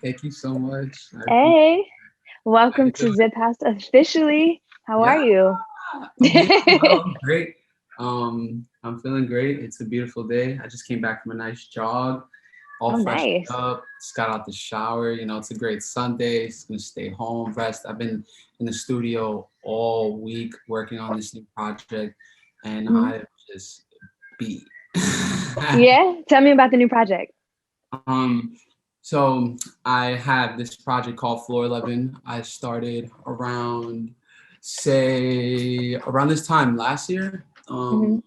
Thank you so much. I appreciate Hey, it. How welcome you to doing? Zip House officially. How are Yeah, you? I'm doing well. I'm great. I'm feeling great. It's a beautiful day. I just came back from a nice jog, all Oh, freshened nice. up. Just got out the shower. It's a great Sunday. Just gonna stay home, rest. I've been in the studio all week working on this new project, and Mhm. I just beat. Yeah, tell me about the new project. Um, so I have this project called Floor 11. I started around this time last year. Hmm.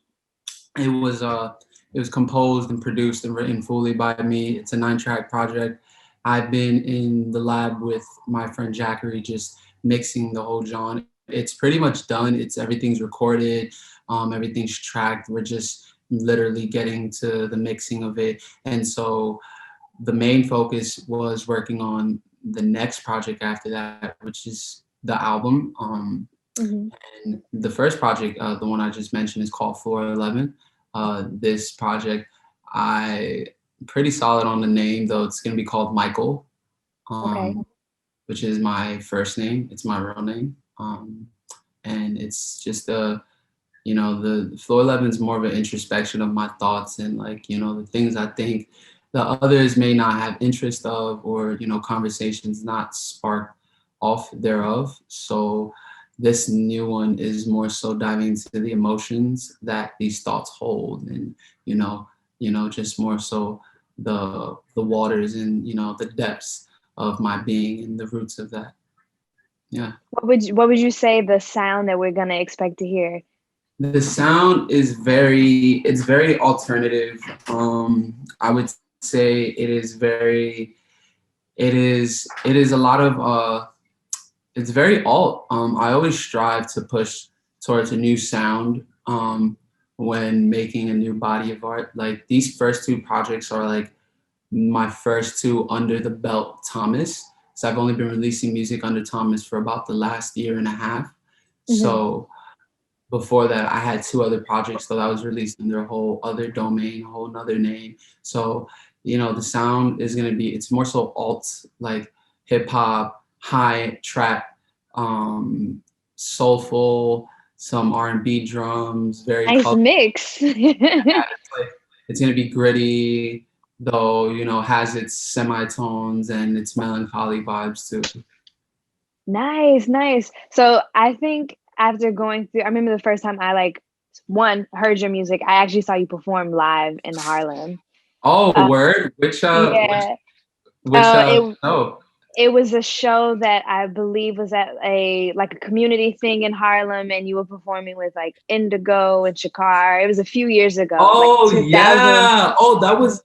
It was it was composed and produced and written fully by me. It's a 9-track project. I've been in the lab with my friend Jackery, just mixing the whole John. It's pretty much done. Everything's recorded, everything's tracked. We're just literally getting to the mixing of it, and so the main focus was working on the next project after that, which is the album. Hmm. And the first project, the one I just mentioned, is called Floor 11. This project, I'm pretty solid on the name, though it's going to be called Michael, Okay. which is my first name. It's my real name. And it's just the Floor 11 is more of an introspection of my thoughts and, like, the things I think the others may not have interest of, or conversations not spark off thereof. So this new one is more so diving into the emotions that these thoughts hold, and just more so the waters and the depths of my being and the roots of that. Yeah. What would you say the sound that we're gonna expect to hear? The sound is it's very alternative. I would say it is a lot of it's very alt. I always strive to push towards a new sound when making a new body of art. Like, these first two projects are like my first two under the belt Thomas. So I've only been releasing music under Thomas for about the last year and a half. Hmm. So before that, I had two other projects that I was released under a whole other domain, a whole other name. So the sound is gonna be, it's more so alt, like hip hop, high trap, um, soulful, some R&B drums, very Nice colorful. mix. It's gonna be gritty, though has its semitones and its melancholy vibes too. Nice, nice. So I think after going through, I remember the first time I like one heard your music. I actually saw you perform live in Harlem. Oh, Uh, word! yeah. Which It oh. It was a show that I believe was at a like a community thing in Harlem, and you were performing with like Indigo and Shakar. It was a few years ago, like Oh 2000. yeah. Oh, that was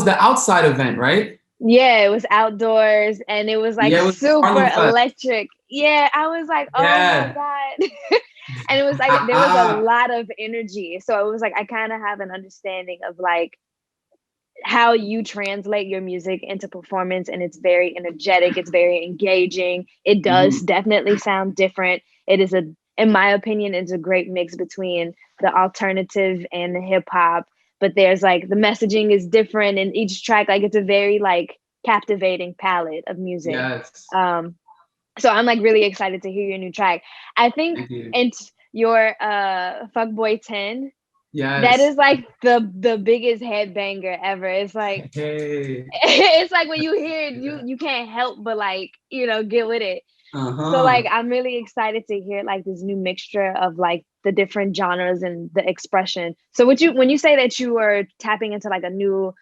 the outside event, right? Yeah, it was outdoors and it was like Yeah, it was super Harlem Fest. electric. Yeah, I was like, oh my Yeah. God. And it was like there was a lot of energy. So it was like I kind of have an understanding of like how you translate your music into performance, and it's very energetic, it's very engaging, it does Mhm. definitely sound different. It is a, in my opinion, it's a great mix between the alternative and the hip hop, but there's like the messaging is different in each track, like it's a very like captivating palette of music. Yes. um so I'm like really excited to hear your new track. I think Thank you. it's your Fuckboy 10, that Yes. is like the biggest headbanger ever. It's like Hey. it's like when you hear it, you can't help but like, get with it. So Uh-huh. like I'm really excited to hear like this new mixture of like the different genres and the expression. So what you when you say that you are tapping into like a new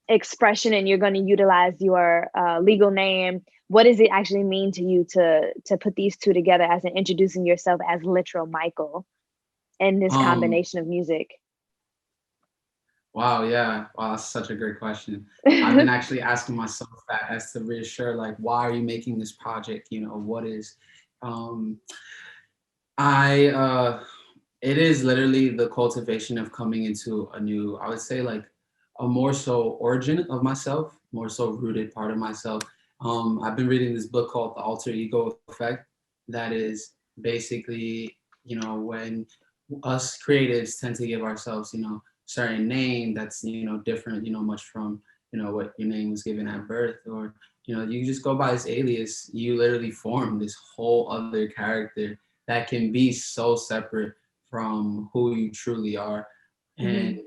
expression and you're going to utilize your legal name, what does it actually mean to you to put these two together as in introducing yourself as literal Michael and this Um, combination of music? wow, yeah. Wow, that's such a great question. I've been actually asking myself that, as to reassure, like, why are you making this project? What is um I it is literally the cultivation of coming into a new, I would say, like, a more so origin of myself, more so rooted part of myself. I've been reading this book called The Alter Ego Effect, that is basically, when us creatives tend to give ourselves, certain name that's, different, much from, what your name was given at birth, or, you just go by this alias, you literally form this whole other character that can be so separate from who you truly are. And Mhm.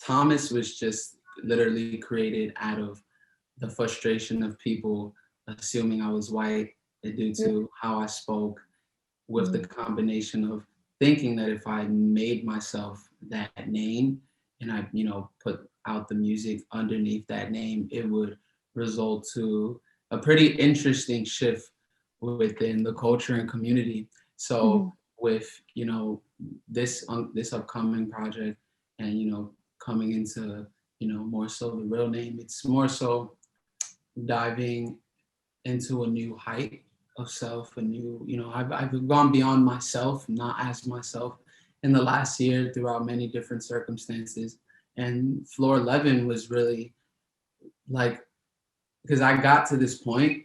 Thomas was just literally created out of the frustration of people assuming I was white due to how I spoke, with the Mhm. combination of thinking that if I made myself that name and I, put out the music underneath that name, it would result to a pretty interesting shift within the culture and community. So Mhm. with, this upcoming project and, coming into, more so the real name, it's more so diving into a new height of self, a new, I've gone beyond myself, not as myself in the last year throughout many different circumstances. And Floor 11 was really like, because I got to this point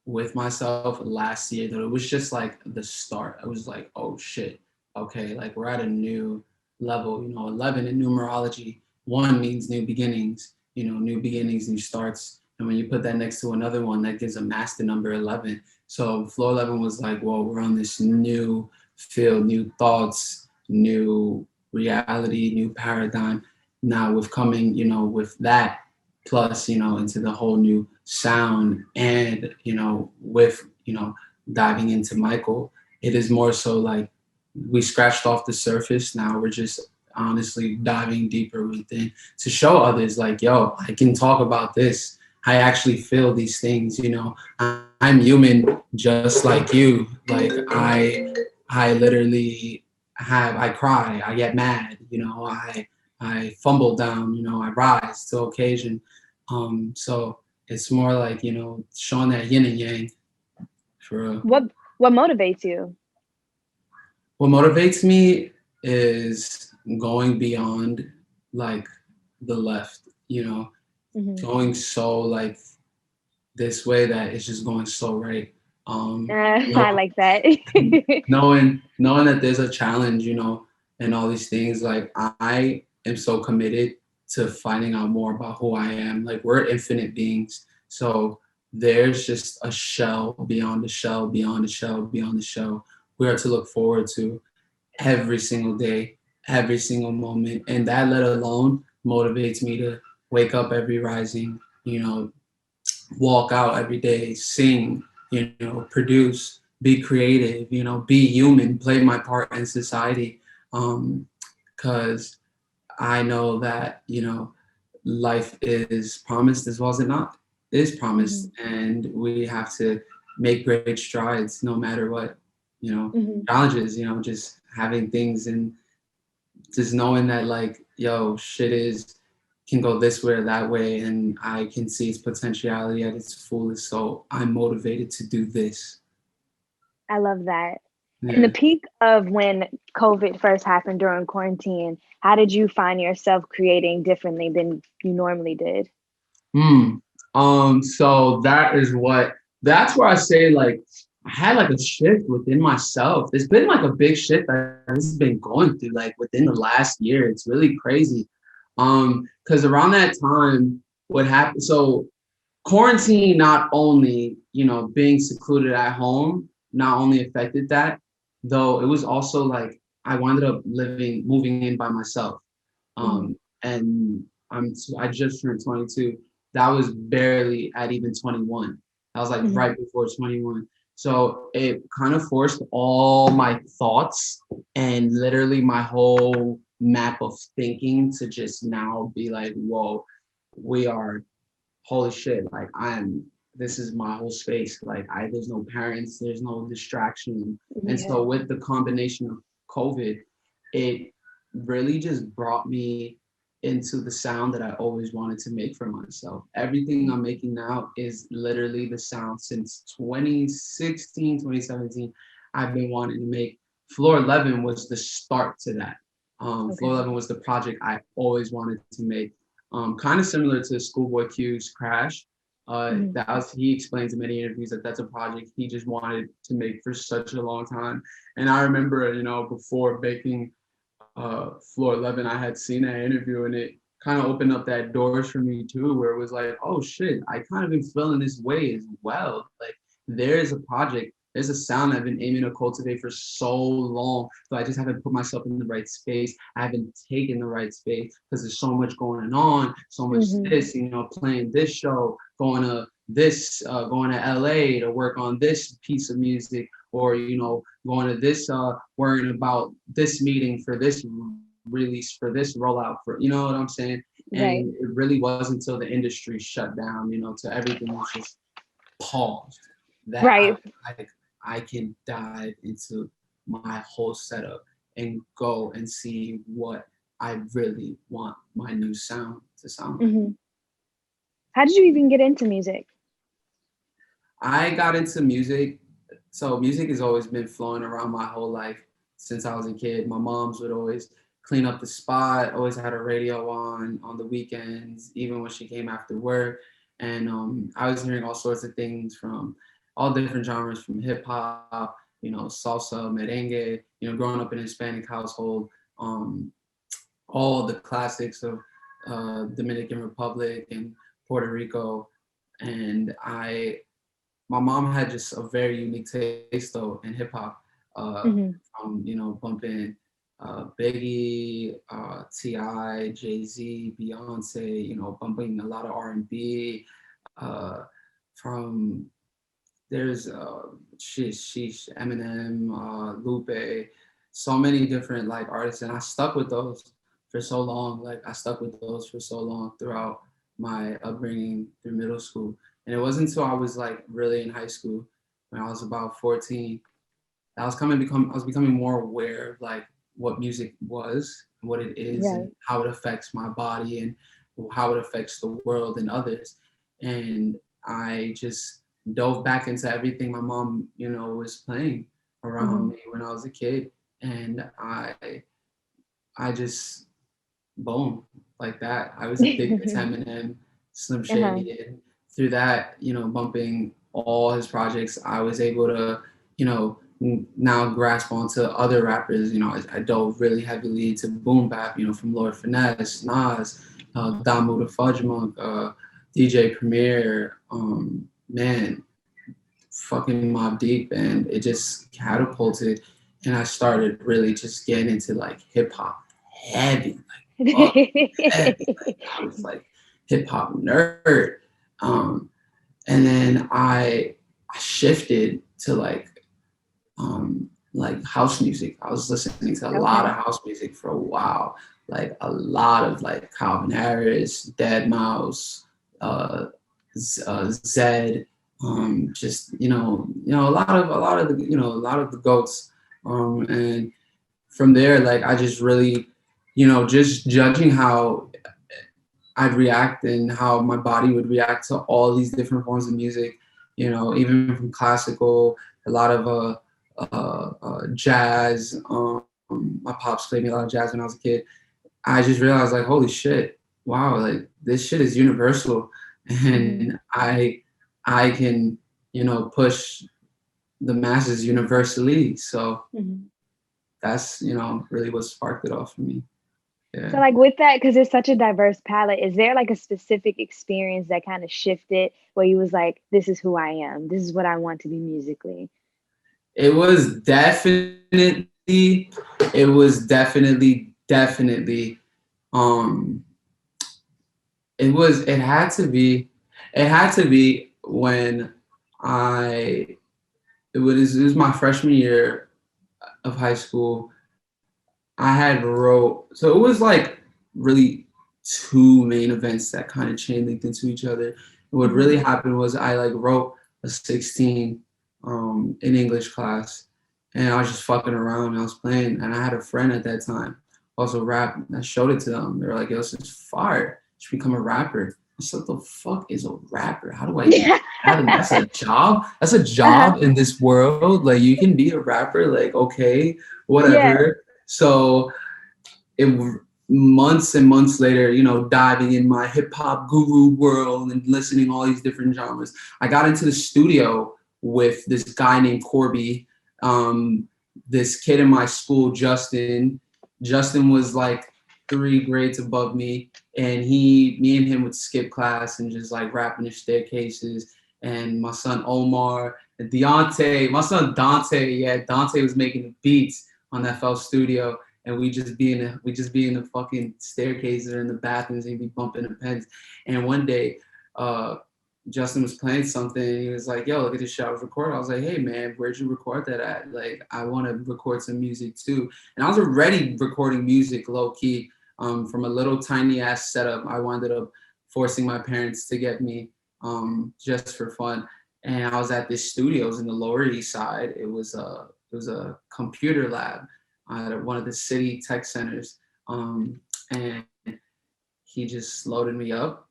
with myself last year that it was just like the start. I was like, oh shit, okay, like we're at a new level. 11 in numerology, one means new beginnings, new beginnings, new starts. And when you put that next to another one, that gives a master number 11. So floor 11 was like, well, we're on this new field, new thoughts, new reality, new paradigm. Now with coming, with that plus, into the whole new sound and, with, diving into Michael, it is more so like we scratched off the surface. Now we're just honestly diving deeper within to show others like, yo, I can talk about this. I actually feel these things, I'm human just like you. Like I literally I cry, I get mad, I fumble down, I rise to occasion. So it's more like, showing that yin and yang for real. What motivates you? What motivates me is going beyond like the left, Mhm. going so like this way that it's just going so right. I like that. Knowing that there's a challenge, and all these things, like I am so committed to finding out more about who I am. Like we're infinite beings. So there's just a shell beyond the shell, beyond the shell, beyond the shell. We are to look forward to every single day, every single moment. And that let alone motivates me to wake up every rising, walk out every day, sing, produce, be creative, be human, play my part in society. Because I know that, life is promised as well as it not is promised. Mhm. And we have to make great strides no matter what, Mhm. challenges, just having things and just knowing that like, yo, shit is can go this way or that way, and I can see its potentiality at its fullest. So I'm motivated to do this. I love that. In the Yeah. peak of when COVID first happened during quarantine, how did you find yourself creating differently than you normally did? Hmm. So that's where I say like I had like a shift within myself. There's been like a big shift that has been going through like within the last year. It's really crazy. Because around that time, what happened? So quarantine not only, being secluded at home, not only affected that, though it was also like I wound up moving in by myself. Mhm. And I just turned 22. That was barely at even 21. That was like Mhm. right before 21. So it kind of forced all my thoughts and literally my whole map of thinking to just now be like, whoa, we are holy shit, like this is my whole space. Like there's no parents, there's no distraction. And Yeah. so with the combination of COVID, it really just brought me into the sound that I always wanted to make for myself. Everything I'm making now is literally the sound since 2016, 2017. I've been wanting to make. Floor 11 was the start to that. Floor Okay. 11 was the project I always wanted to make, kind of similar to Schoolboy Q's Crash. Mhm. He explains in many interviews that that's a project he just wanted to make for such a long time. And I remember, before making Floor 11, I had seen that interview and it kind of opened up that doors for me too, where it was like, oh shit, I kind of been feeling this way as well. Like there's a project, there's a sound I've been aiming to cultivate for so long. So I just haven't put myself in the right space. I haven't taken the right space because there's so much going on, so much this, playing this show, going to LA to work on this piece of music, or going to this worrying about this meeting for this release, for this rollout, for what I'm saying. Right. And it really wasn't until the industry shut down, to everything was just paused, that Right. I can dive into my whole setup and go and see what I really want my new sound to sound like. How did you even get into music? I got into music. So music has always been flowing around my whole life since I was a kid. My moms would always clean up the spot, always had a radio on the weekends, even when she came after work. And I was hearing all sorts of things from all different genres, from hip hop, salsa, merengue, growing up in a Hispanic household, all the classics of Dominican Republic and Puerto Rico. And my mom had just a very unique taste though in hip hop, from bumping Biggie, T.I., Jay-Z, Beyonce, bumping a lot of R&B, from there's Eminem, Lupe, so many different like artists, and I stuck with those for so long. Like I stuck with those for so long throughout my upbringing through middle school. And it wasn't until I was like really in high school, when I was about 14, I was becoming more aware of like what music was, what it is, Right. and how it affects my body and how it affects the world and others. And I just dove back into everything my mom, was playing around me when I was a kid. And I just, boom, like that. I was addicted to Eminem, Slim Shady, and through that, bumping all his projects, I was able to, now grasp onto other rappers. I dove really heavily to boom bap, from Lord Finesse, Nas, Damu the Fudge Monk, DJ Premier, man, fucking Mobb Deep, and it just catapulted. And I started really just getting into like hip hop heavy, heavy. Like, I was like hip hop nerd. And then I shifted to like house music. I was listening to a lot of house music for a while, like a lot of like Calvin Harris, Dead Mouse, Zed, just a lot of the goats, and from there, like I just really, just judging how I'd react and how my body would react to all these different forms of music, even from classical, a lot of jazz. My pops played me a lot of jazz when I was a kid. I just realized like, holy shit, wow, like this shit is universal, and I can, push the masses universally. So that's, really what sparked it off for me. Yeah. So like with that, because it's such a diverse palette, is there like a specific experience that kind of shifted where you was like, this is who I am, this is what I want to be musically? It was definitely, it had to be when it was my freshman year of high school. I had wrote, so it was like really two main events that kind of chain linked into each other. And what really happened was I like wrote a 16 in English class, and I was just fucking around and I was playing, and I had a friend at that time also rap, and I showed it to them. They were like, yo, this is fire. You should become a rapper. I said, what the fuck is a rapper? How do I do that? That's a job? That's a job in this world? Like, you can be a rapper? Like, okay, whatever. Yeah. So months and months later, diving in my hip hop guru world and listening to all these different genres, I got into the studio with this guy named Corby, this kid in my school, Justin. Justin was like three grades above me, and me and him would skip class and just like rap in the staircases. And my son Omar and Deontay, my son Dante, yeah, Dante was making the beats on FL Studio, and we just be in the fucking staircases or in the bathrooms and be bumping the pens. And one day, uh, Justin was playing something and he was like, yo, look at this shit I was recording. I was like, hey man, where'd you record that at? Like, I want to record some music too. And I was already recording music low key from a little tiny ass setup. I wound up forcing my parents to get me just for fun. And I was at this studio. It was in the Lower East Side. It was a computer lab at one of the city tech centers. And he just loaded me up.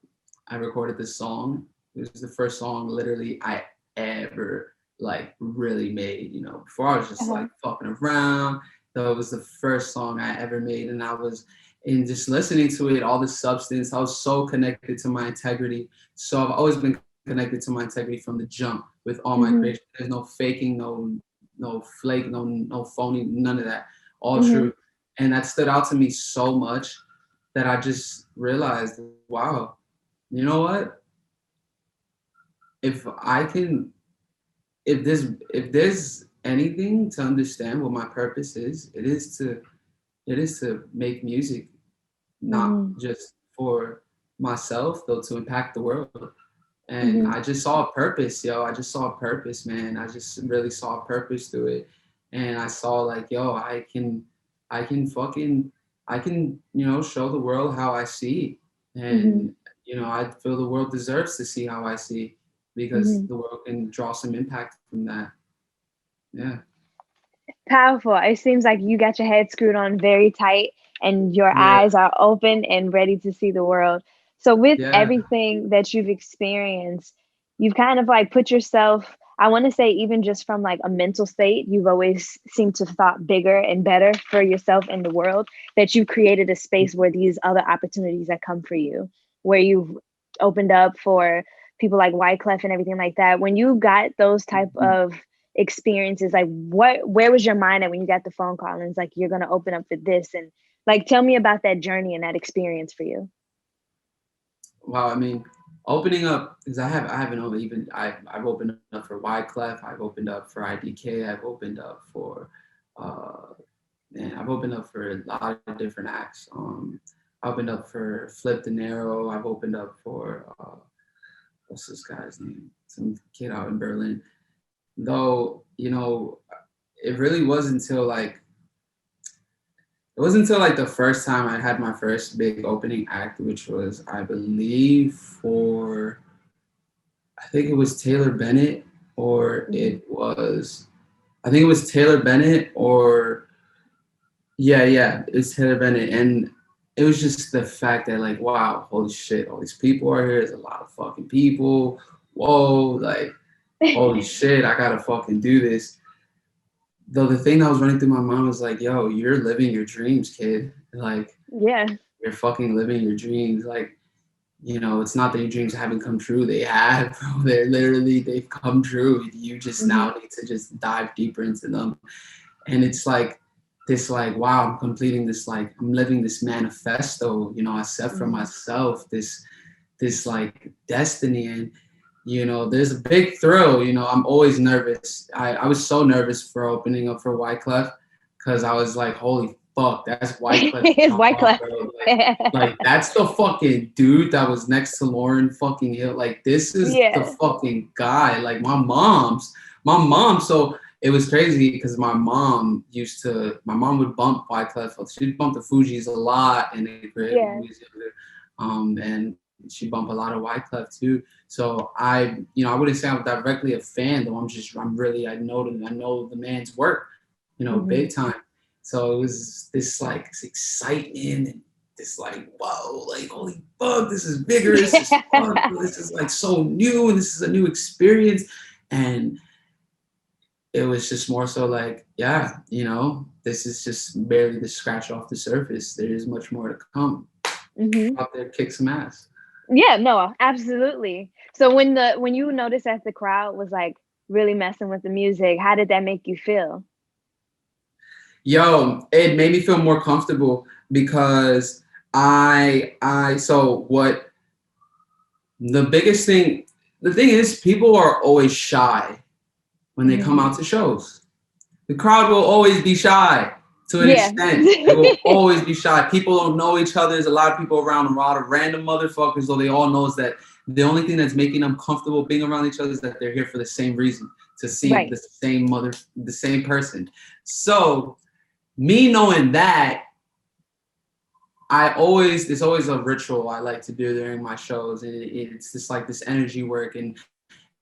I recorded this song. It was the first song literally I ever like really made. Before I was just Uh-huh. like fucking around. So it was the first song I ever made, and I was in just listening to it, all the substance. I was so connected to my integrity. So I've always been connected to my integrity from the jump with all my Mm-hmm. creation. There's no faking, no flake, no phony, none of that. All Mm-hmm. true. And that stood out to me so much that I just realized, wow, you know what? If I can, if there's anything to understand what my purpose is, it is to make music, not Mm-hmm. just for myself, though, to impact the world. And Mm-hmm. I just saw a purpose, yo. I just saw a purpose, man. I just really saw a purpose through it. And I saw like, yo, I can show the world how I see. Mm-hmm. And, I feel the world deserves to see how I see because Mm-hmm. the world can draw some impact from that. Yeah. Powerful. It seems like you got your head screwed on very tight and your Yeah. eyes are open and ready to see the world. So, with Yeah. everything that you've experienced, you've kind of like put yourself, I want to say, even just from like a mental state, you've always seemed to thought bigger and better for yourself and the world, that you've created a space where these other opportunities that come for you, where you've opened up for people like Wyclef and everything like that. When you got those type of experiences, like where was your mind at when you got the phone call and it's like you're gonna open up for this, and like tell me about that journey and that experience for you. Wow, I mean, opening up because I haven't even I've opened up for Wyclef, I've opened up for IDK, I've opened up for uh I've opened up for a lot of different acts. I opened up for Flip De Niro, I've opened up for what's this guy's name? Some kid out in Berlin. Though, it really was until like it wasn't until like the first time I had my first big opening act, which was, I believe, I think it was Taylor Bennett, or Mm-hmm. I think it was Taylor Bennett, or yeah, it's Taylor Bennett. And it was just the fact that, like, wow, holy shit, all these people are here. There's a lot of fucking people. Whoa, like, holy shit, I gotta fucking do this. Though the thing that was running through my mind was like, yo, you're living your dreams, kid. Like, Yeah. you're fucking living your dreams. Like, it's not that your dreams haven't come true. They have, bro. They've come true. You just Mm-hmm. now need to just dive deeper into them. And it's like this, like, wow, I'm completing this, like, I'm living this manifesto, I set for Mm-hmm. myself, this like destiny. And, there's a big thrill, I'm always nervous. I was so nervous for opening up for Wyclef because I was like, holy fuck, that's Wyclef It's Jean, Wyclef. bro. Like that's the fucking dude that was next to Lauren fucking Hill. Like, this is the Yeah. fucking guy. Like, my mom. So it was crazy because my mom would bump Wyclef. She'd bump the Fugees a lot in the crib when Yeah. we was younger. And she bumped a lot of Wyclef too. So I wouldn't say I'm directly a fan, though. I know the man's work, Mm-hmm. big time. So it was this like this excitement and this like, whoa, like, holy fuck, this is vigorous as fuck. This is like so new, and this is a new experience. And it was just more so like, yeah, this is just barely the scratch off the surface. There is much more to come. Mm-hmm. Out there, kick some ass. Yeah, no, absolutely. So when you noticed that the crowd was like really messing with the music, how did that make you feel? Yo, it made me feel more comfortable because So what the biggest thing, the thing is, people are always shy when they come Mm-hmm. out to shows. The crowd will always be shy to an Yeah. extent. They will always be shy. People don't know each other. There's a lot of people around, a lot of random motherfuckers, though they all knows that the only thing that's making them comfortable being around each other is that they're here for the same reason, to see Right. the same person. So me knowing that, there's always a ritual I like to do during my shows, and it's just like this energy work, and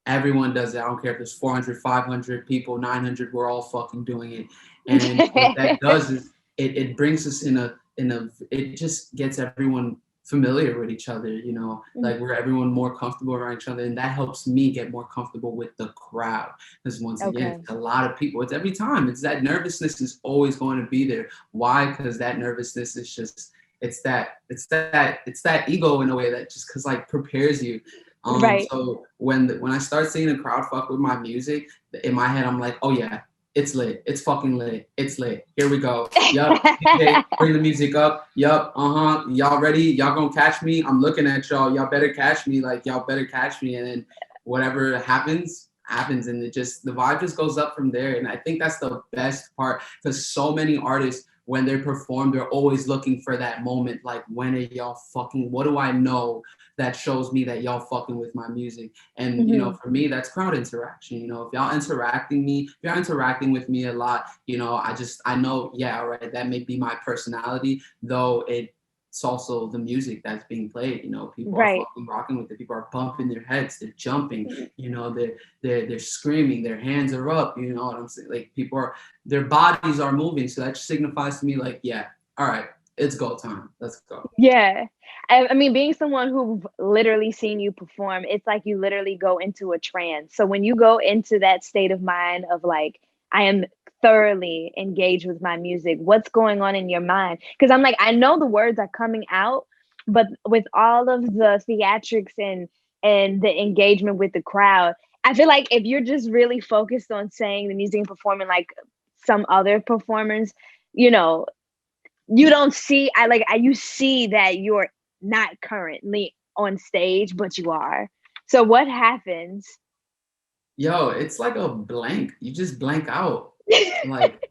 everyone does it. I don't care if there's 400, 500 people, 900, we're all fucking doing it. And what that does is it brings us it just gets everyone familiar with each other, like we're everyone more comfortable around each other. And that helps me get more comfortable with the crowd. Because once again, Okay. it's a lot of people. It's every time. It's that nervousness is always going to be there. Why? Because that nervousness is just, it's that ego in a way that just because like prepares you. Right. So when I start seeing the crowd fuck with my music, in my head I'm like, oh yeah, it's lit, it's fucking lit, it's lit. Here we go. Yup, DJ, bring the music up. Yup, y'all ready? Y'all gonna catch me? I'm looking at y'all. Y'all better catch me. Like y'all better catch me. And then whatever happens, and the vibe just goes up from there. And I think that's the best part, because so many artists, when they perform, they're always looking for that moment. Like, when are y'all fucking? What do I know that shows me that y'all fucking with my music? And Mm-hmm. for me, that's crowd interaction. If y'all interacting with me a lot, I know, yeah, all right, that may be my personality, though it's also the music that's being played. People are Right. fucking rocking with it. People are bumping their heads, they're jumping, they're screaming, their hands are up. You know what I'm saying? Like, their bodies are moving, so that signifies to me, like, yeah, all right, it's go time. Let's go. Yeah. I mean, being someone who've literally seen you perform, it's like you literally go into a trance. So when you go into that state of mind of like, I am thoroughly engaged with my music, what's going on in your mind? Because I'm like, I know the words are coming out, but with all of the theatrics and the engagement with the crowd, I feel like if you're just really focused on saying the music and performing like some other performers, you know, you don't see you see that you're not currently on stage, but you are. So what happens? Yo, it's like a blank. You just blank out. Like,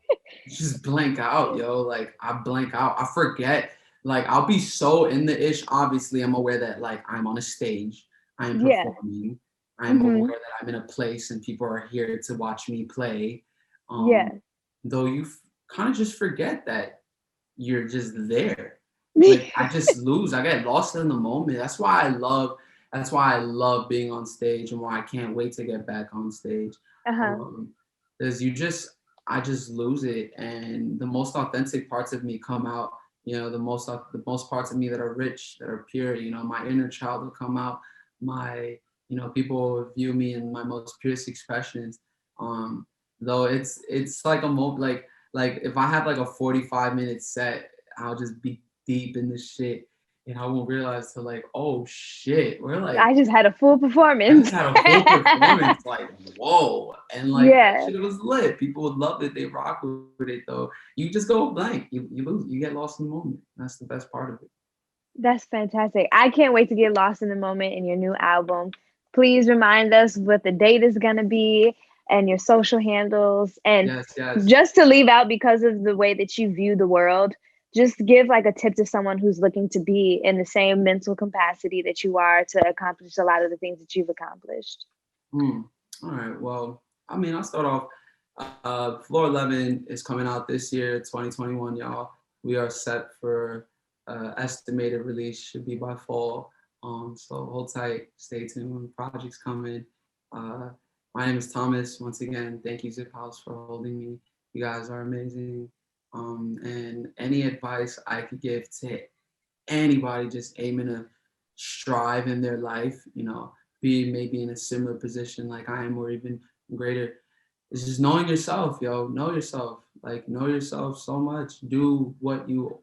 you just blank out, yo. Like, I blank out. I forget. Like, I'll be so in the ish. Obviously, I'm aware that, like, I'm on a stage. I am Yeah. performing. I'm Hmm. aware that I'm in a place and people are here to watch me play. Yeah. Though you kind of just forget that you're just there. Like, I just lose. I get lost in the moment. That's why I love being on stage, and why I can't wait to get back on stage. Uh-huh. Um, because I just lose it, and the most authentic parts of me come out. The most parts of me that are rich, that are pure. My inner child will come out. My, people view me in my most purest expressions. Um, though it's like a like if I have like a 45-minute set, I'll just be deep in the shit, and I won't realize till like, oh shit, I just had a full I just performance. had a full performance, like, whoa. And like, that Yeah, shit was lit. People would love it, they rock with it. Though you just go blank. You lose, you get lost in the moment. That's the best part of it. that's fantastic. I can't wait to get lost in the moment in your new album. Please remind us what the date is going to be and your social handles. And Yes, yes. just to leave out, because of the way that you view the world, just give like a tip to someone who's looking to be in the same mental capacity that you are to accomplish a lot of the things that you've accomplished. Hmm. All right. Well, I mean, I'll start off. Floor 11 is coming out this year, 2021, y'all. We are set for estimated release, should be by fall. So hold tight, stay tuned. Projects coming. Uh, my name is Thomas. Once again, thank you, ziphaus, for holding me. You guys are amazing. And any advice I could give to anybody just aiming to strive in their life, be maybe in a similar position like I am, or even greater, it's just knowing yourself, yo. Know yourself. Like, know yourself so much. Do what you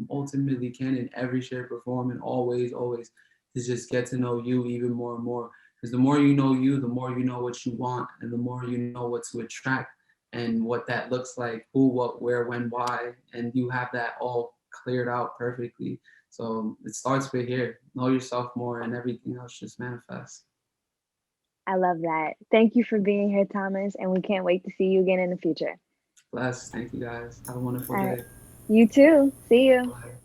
ultimately can in every shape or form, and always to just get to know you even more and more. Because the more you know you, the more you know what you want, and the more you know what to attract, and what that looks like, who, what, where, when, why, and you have that all cleared out perfectly. So it starts with here. Know yourself more, and everything else just manifests. I love that. Thank you for being here, Thomas, and we can't wait to see you again in the future. Bless. Thank you guys. Have a wonderful All right. day. You too. See you. Bye.